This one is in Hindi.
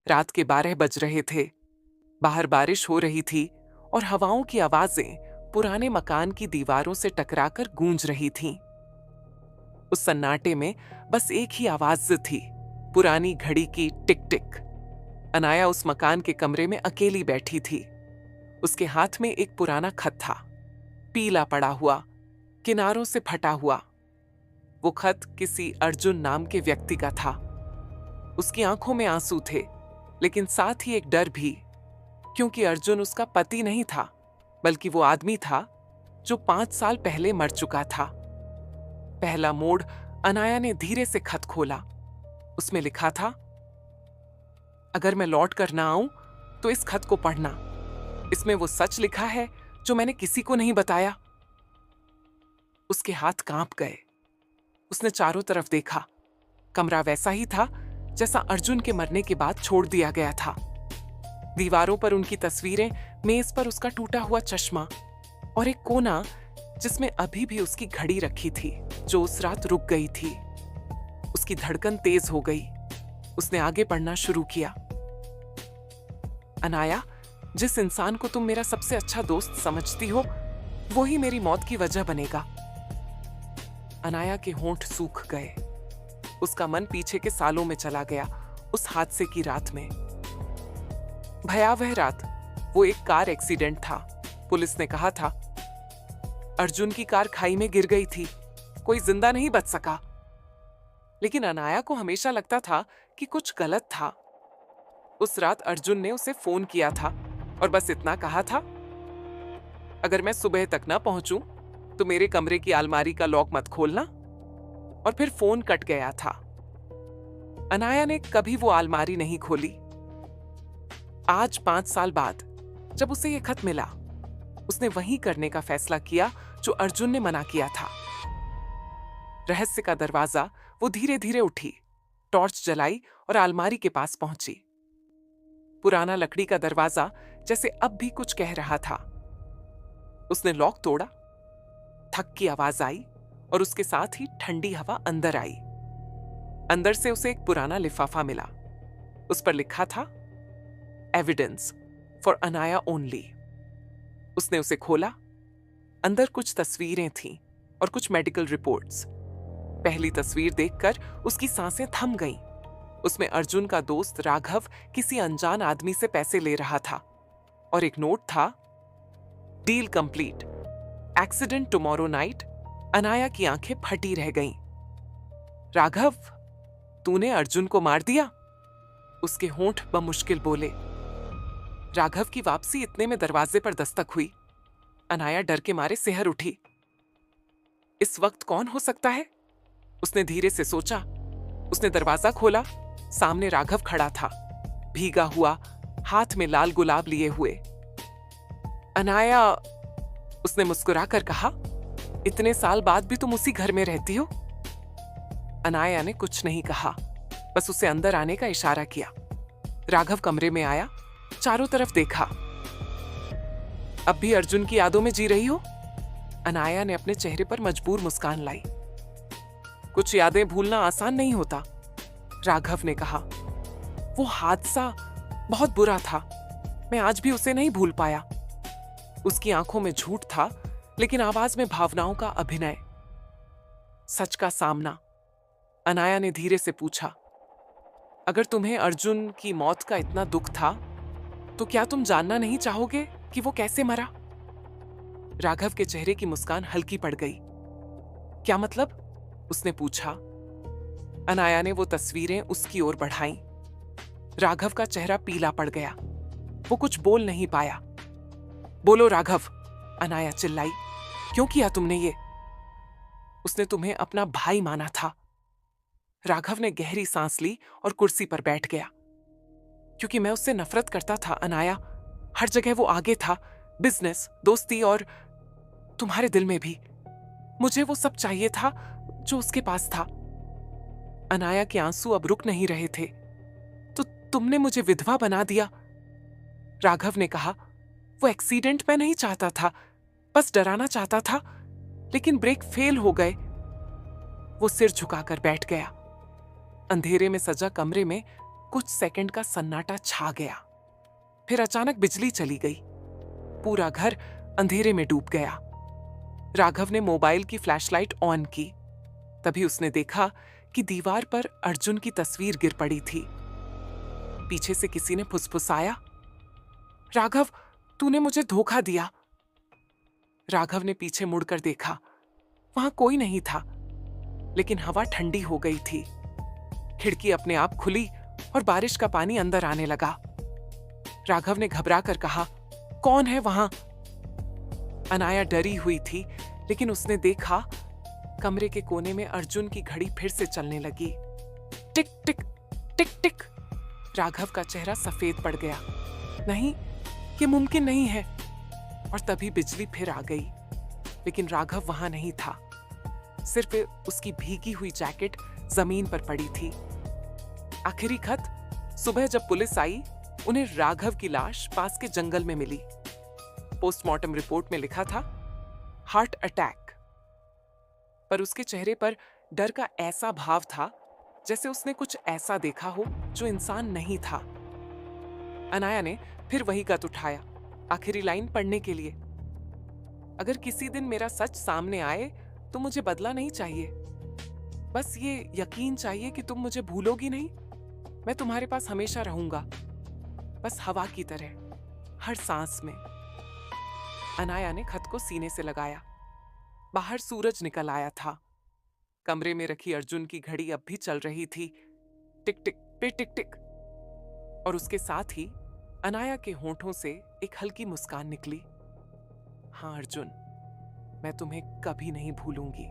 रात के 12 बज रहे थे। बाहर बारिश हो रही थी और हवाओं की आवाजें पुराने मकान की दीवारों से टकराकर गूंज रही थीं। उस सन्नाटे में बस एक ही आवाज थी, पुरानी घड़ी की टिक टिक। अनाया उस मकान के कमरे में अकेली बैठी थी। उसके हाथ में एक पुराना खत था, पीला पड़ा हुआ, किनारों से फटा हुआ। वो खत किसी अर्जुन नाम के व्यक्ति का था। उसकी आंखों में आंसू थे, लेकिन साथ ही एक डर भी, क्योंकि अर्जुन उसका पति नहीं था, बल्कि वो आदमी था जो 5 साल पहले मर चुका था। पहला मोड़, अनाया ने धीरे से खत खोला। उसमें लिखा था, अगर मैं लौट कर ना आऊं तो इस खत को पढ़ना। इसमें वो सच लिखा है जो मैंने किसी को नहीं बताया। उसके हाथ कांप गए। उसने चारों तरफ देखा। कमरा वैसा ही था जैसा अर्जुन के मरने के बाद छोड़ दिया गया था। दीवारों पर उनकी तस्वीरें, मेज पर उसका टूटा हुआ चश्मा और एक कोना जिसमें अभी भी उसकी घड़ी रखी थी जो उस रात रुक गई थी। उसकी धड़कन तेज हो गई। उसने आगे पढ़ना शुरू किया। अनाया, जिस इंसान को तुम मेरा सबसे अच्छा दोस्त समझती हो, वो ही मेरी मौत की वजह बनेगा। अनाया के होंठ सूख गए। उसका मन पीछे के सालों में चला गया, उस हादसे की रात में। भयावह रात। वो एक कार एक्सीडेंट था। पुलिस ने कहा था अर्जुन की कार खाई में गिर गई थी, कोई जिंदा नहीं बच सका। लेकिन अनाया को हमेशा लगता था कि कुछ गलत था। उस रात अर्जुन ने उसे फोन किया था और बस इतना कहा था, अगर मैं सुबह तक ना पहुंचूं तो मेरे कमरे की अलमारी का लॉक मत खोलना। और फिर फोन कट गया था। अनाया ने कभी वो अलमारी नहीं खोली। आज 5 साल बाद जब उसे यह खत मिला, उसने वही करने का फैसला किया जो अर्जुन ने मना किया था। रहस्य का दरवाजा वो धीरे धीरे उठी, टॉर्च जलाई और अलमारी के पास पहुंची। पुराना लकड़ी का दरवाजा जैसे अब भी कुछ कह रहा था। उसने लॉक तोड़ा, थक की आवाज आई और उसके साथ ही ठंडी हवा अंदर आई। अंदर से उसे एक पुराना लिफाफा मिला। उस पर लिखा था, एविडेंस फॉर अनाया ओनली। उसने उसे खोला। अंदर कुछ तस्वीरें थीं और कुछ मेडिकल रिपोर्ट्स। पहली तस्वीर देखकर उसकी सांसें थम गईं। उसमें अर्जुन का दोस्त राघव किसी अनजान आदमी से पैसे ले रहा था और एक नोट था, deal complete, accident tomorrow night. Anaya की आंखें फटी रह गईं। राघव, तूने अर्जुन को मार दिया? उसके होंठ बमुश्किल बोले। राघव की वापसी इतने में दरवाजे पर दस्तक हुई। अनाया डर के मारे सिहर उठी। इस वक्त कौन हो सकता है? उसने धीरे से सोचा। उसने दरवाजा खोला। सामने राघव खड़ा था, भीगा हुआ, हाथ में लाल गुलाब लिए हुए। अनाया, उसने मुस्कुराकर कहा, इतने साल बाद भी तुम उसी घर में रहती हो? अनाया ने कुछ नहीं कहा, बस उसे अंदर आने का इशारा किया। राघव कमरे में आया, चारों तरफ देखा। अब भी अर्जुन की यादों में जी रही हो? अनाया ने अपने चेहरे पर मजबूर मुस्कान लाई। कुछ यादें भूलना आसान नहीं होता, राघव ने कहा। वो हादसा बहुत बुरा था, मैं आज भी उसे नहीं भूल पाया। उसकी आंखों में झूठ था, लेकिन आवाज में भावनाओं का अभिनय। सच का सामना। अनाया ने धीरे से पूछा, अगर तुम्हें अर्जुन की मौत का इतना दुख था, तो क्या तुम जानना नहीं चाहोगे कि वो कैसे मरा? राघव के चेहरे की मुस्कान हल्की पड़ गई। क्या मतलब? उसने पूछा। अनाया ने वो तस्वीरें उसकी ओर बढ़ाईं। राघव का चेहरा पीला पड़ गया। वो कुछ बोल नहीं पाया। बोलो राघव, अनाया चिल्लाई, क्यों किया तुमने ये? उसने तुम्हें अपना भाई माना था। राघव ने गहरी सांस ली और कुर्सी पर बैठ गया। क्योंकि मैं उससे नफरत करता था अनाया। हर जगह वो आगे था, बिजनेस, दोस्ती और तुम्हारे दिल में भी। मुझे वो सब चाहिए था जो उसके पास था। अनाया के आंसू अब रुक नहीं रहे थे। तो तुमने मुझे विधवा बना दिया, राघव ने कहा। वो एक्सीडेंट मैं नहीं चाहता था, बस डराना चाहता था, लेकिन ब्रेक फेल हो गए। वो सिर झुकाकर बैठ गया। अंधेरे में सजा कमरे में कुछ सेकंड का सन्नाटा छा गया। फिर अचानक बिजली चली गई। पूरा घर अंधेरे में डूब गया। राघव ने मोबाइल की फ्लैशलाइट ऑन की। तभी उसने देखा कि दीवार पर अर्जुन की तस्वीर गिर पड़ी थी। पीछे से किसी ने फुसफुसाया, राघव, तूने मुझे धोखा दिया। राघव ने पीछे मुड़कर देखा। वहां कोई नहीं था, लेकिन हवा ठंडी हो गई थी। खिड़की अपने आप खुली और बारिश का पानी अंदर आने लगा। राघव ने घबरा कर कहा, कौन है वहां? अनाया डरी हुई थी, लेकिन उसने देखा कमरे के कोने में अर्जुन की घड़ी फिर से चलने लगी। टिक टिक टिक टिक। राघव का चेहरा सफेद पड़ गया। नहीं, ये मुमकिन नहीं है। और तभी बिजली फिर आ गई, लेकिन राघव वहां नहीं था। सिर्फ उसकी भीगी हुई जैकेट जमीन पर पड़ी थी। आखिरी खत, सुबह जब पुलिस आई, उन्हें राघव की लाश पास के जंगल में मिली। पोस्टमार्टम रिपोर्ट में लिखा था हार्ट अटैक। पर उसके चेहरे पर डर का ऐसा भाव था जैसे उसने कुछ ऐसा देखा हो जो इंसान नहीं था। अनाया ने फिर वही खत उठाया, आखिरी लाइन पढ़ने के लिए। अगर किसी दिन मेरा सच सामने आए तो मुझे बदला नहीं चाहिए। बस ये यकीन चाहिए कि तुम मुझे भूलोगी नहीं। मैं तुम्हारे पास हमेशा रहूंगा, बस हवा की तरह, हर सांस में। अनाया ने खत को सीने से लगाया। बाहर सूरज निकल आया था। कमरे में रखी अर्जुन की घड़ी अब भी चल रही थी, टिक टिक पे टिक टिक। और उसके साथ ही अनाया के होंठों से एक हल्की मुस्कान निकली। हाँ अर्जुन, मैं तुम्हें कभी नहीं भूलूंगी।